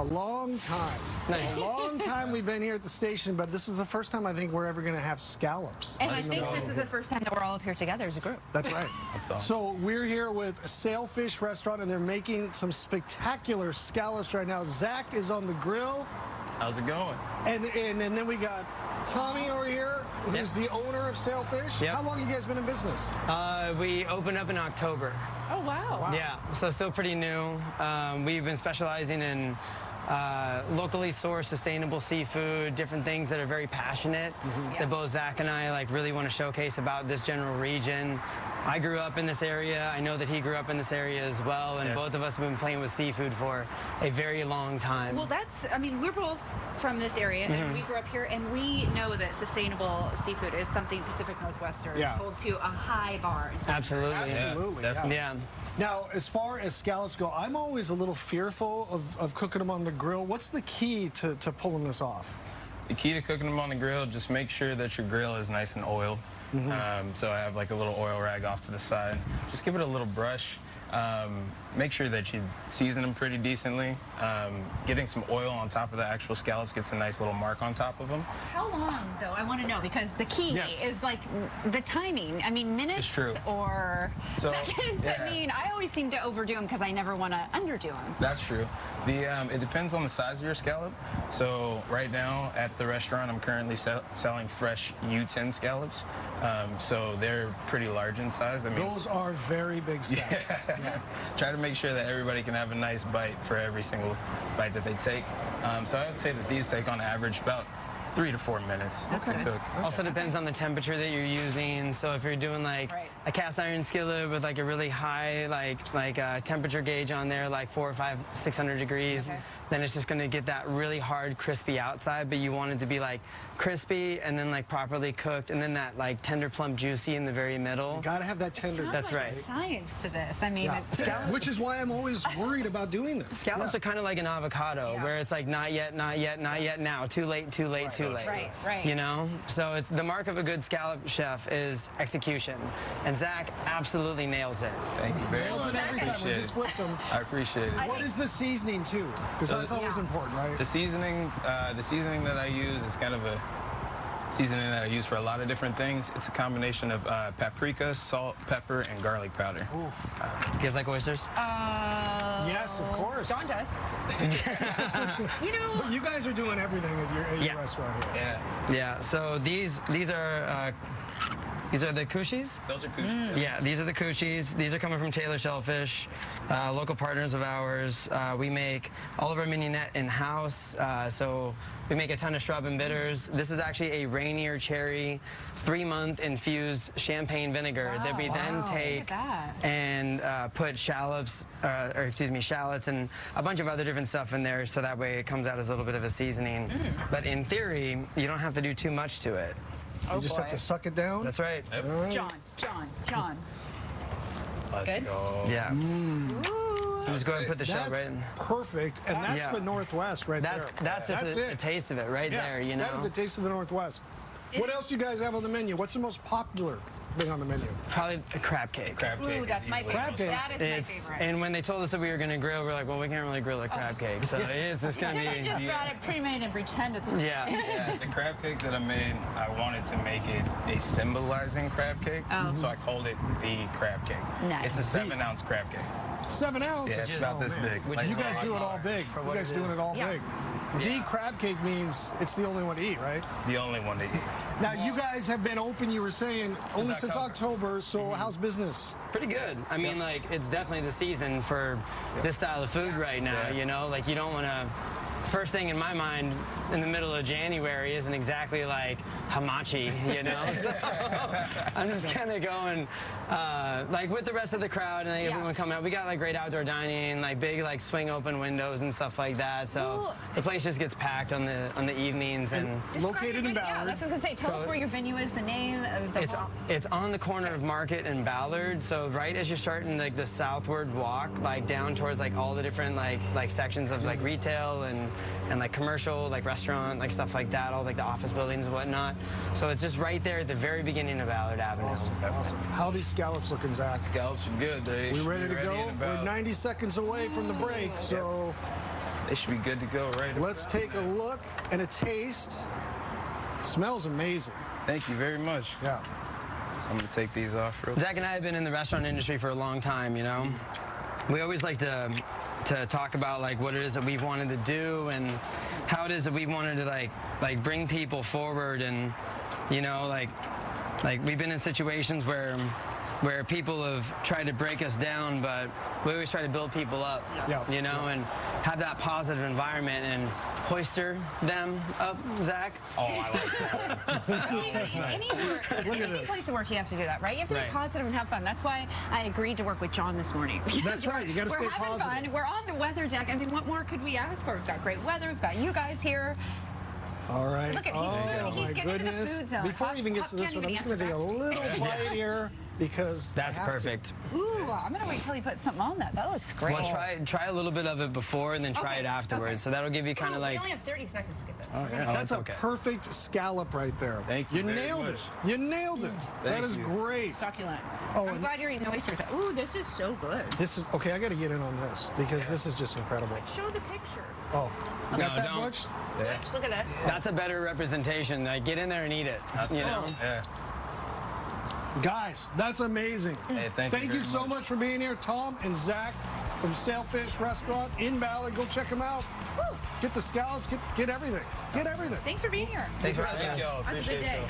A long time. Nice. A long time we've been here at the station, but this is the first time I think we're ever going to have scallops. And I think this is the first time that we're all up here together as a group. That's right. That's awesome. So we're here with Sailfish Restaurant, and they're making some spectacular scallops right now. Zach is on the grill. How's it going? And then we got Tommy over here, who's the owner of Sailfish. Yep. How long have you guys been in business? We opened up in October. Oh, wow. Yeah, so still pretty new. We've been specializing in locally sourced, sustainable seafood, different things that are very passionate, that both Zach and I really want to showcase about this general region. I grew up in this area. I know that he grew up in this area as well, and both of us have been playing with seafood for a very long time. Well, I mean, we're both from this area, and we grew up here, and we know that sustainable seafood is something Pacific Northwesterners hold to a high bar. Absolutely. Absolutely. Yeah. Now, as far as scallops go, I'm always a little fearful of cooking them on the grill. What's the key to pulling this off? The key to cooking them on the grill, just make sure that your grill is nice and oiled. So I have like a little oil rag off to the side. Just give it a little brush. Make sure that you season them pretty decently. Getting some oil on top of the actual scallops gets a nice little mark on top of them. How long, though? I want to know, because the key is like the timing. I mean, minutes or seconds. I mean, I always seem to overdo them because I never want to underdo them. That's true. It depends on the size of your scallop. So right now at the restaurant, I'm currently selling fresh U10 scallops. So they're pretty large in size. That means those are very big scallops. Try to make sure that everybody can have a nice bite for every single bite that they take. So I would say that these take on average about 3 to 4 minutes to cook. Also depends on the temperature that you're using. So if you're doing like a cast iron skillet with like a really high temperature gauge on there, like 400 or 500, 600 degrees, then it's just going to get that really hard, crispy outside, but you want it to be like crispy and then like properly cooked, and then that like tender, plump, juicy in the very middle. You gotta have that tender. That's right. Science to this. I mean, which is why I'm always worried about doing this. Scallops are kind of like an avocado, where it's like not yet, not yet, not yet, now, too late, too late, too late. Right. You know, so it's the mark of a good scallop chef is execution, and Zach absolutely nails it. Thank you very much. Every time we just flipped them. I appreciate it. What is the seasoning too? Because that's always important, right? The seasoning that I use is kind of a seasoning that I use for a lot of different things. It's a combination of paprika, salt, pepper, and garlic powder. You guys like oysters? Yes, of course. John does. You know, so you guys are doing everything at your restaurant here. Yeah. So these are the Cushis? Those are Cushis. Yeah, these are the Cushis. These are coming from Taylor Sailfish, local partners of ours. We make all of our mignonette in-house, so we make a ton of shrub and bitters. This is actually a Rainier cherry, 3-month infused champagne vinegar that we then take and put shallots and a bunch of other different stuff in there, so that way it comes out as a little bit of a seasoning. But in theory, you don't have to do too much to it. You just have to suck it down? That's right. All right. John. Let's go. Yeah. Just go ahead and put the shell right in. Perfect, and that's the Northwest right there. That's just a taste of it right there, you know? That is a taste of the Northwest. What else do you guys have on the menu? What's the most popular thing on the menu? Probably a crab cake. Crab cake. Ooh, that's my favorite. Crab cake. That is my favorite. And when they told us that we were going to grill, we're like, well, we can't really grill a crab cake, so it's just going to be... You just brought it pre-made and pretended. Yeah. The crab cake that I made, I wanted to make it a symbolizing crab cake, so I called it the crab cake. Nice. It's a 7-ounce crab cake. 7 ounces? Yeah, it's about this big. You guys do it all big. You guys doing it all big. The crab cake means it's the only one to eat, right? The only one to eat. Now, you guys have been open, you were saying, only since October, so how's business? Pretty good. I mean, like, it's definitely the season for this style of food right now, you know? Like, you don't want to... First thing in my mind in the middle of January isn't exactly like hamachi, you know? So I'm just kind of going like with the rest of the crowd and everyone coming out. We got like great outdoor dining, like big like swing open windows and stuff like that. So the place just gets packed on the evenings and located in Ballard. That's what I was gonna say. Tell us where your venue is, the name of the It's on the corner of Market and Ballard. So right as you're starting like the southward walk, like down towards like all the different like sections of like retail and like commercial, like restaurant, like stuff like that, all like the office buildings and whatnot. So it's just right there at the very beginning of Ballard Avenue. Awesome. How are these scallops looking, Zach? Scallops are good. We ready to go? We're 90 seconds away from the break, so They should be good to go right Let's take a look and a taste. Smells amazing. Thank you very much. Yeah. So I'm going to take these off real quick. Zach and I have been in the restaurant industry for a long time, you know. We always like to talk about like what it is that we've wanted to do and how it is that we wanted to like bring people forward, and you know, like we've been in situations where people have tried to break us down, but we always try to build people up, you know, and have that positive environment and hoister them up, Zach. Oh, I like that. Any place to work, you have to do that, right? You have to be positive and have fun. That's why I agreed to work with John this morning. That's right. You got to stay positive. We're having fun. We're on the weather deck. I mean, what more could we ask for? We've got great weather. We've got you guys here. All right. Look at he's getting into the food zone. Before he even gets to this one, I'm just going to take a little bite here because that's perfect. Ooh, I'm going to wait till he puts something on that. That looks great. Well, try a little bit of it before and then try it afterwards. So that'll give you kind of like. We only have 30 seconds to get this. That's a perfect scallop right there. Thank you. You nailed it. You nailed it. That is great. Succulent. Oh, I'm glad you're eating the oysters. Ooh, this is so good. This is okay. I got to get in on this because this is just incredible. Show the picture. Oh, you got that, don't. Butch? Butch, look at this. That's a better representation. Like, get in there and eat it. You know? Yeah. Guys, that's amazing. Hey, thank you so much for being here, Tom and Zach from Sailfish Restaurant in Ballard. Go check them out. Get the scallops. Get everything. Get everything. Thanks for being here. Thanks for having us. Have a good day.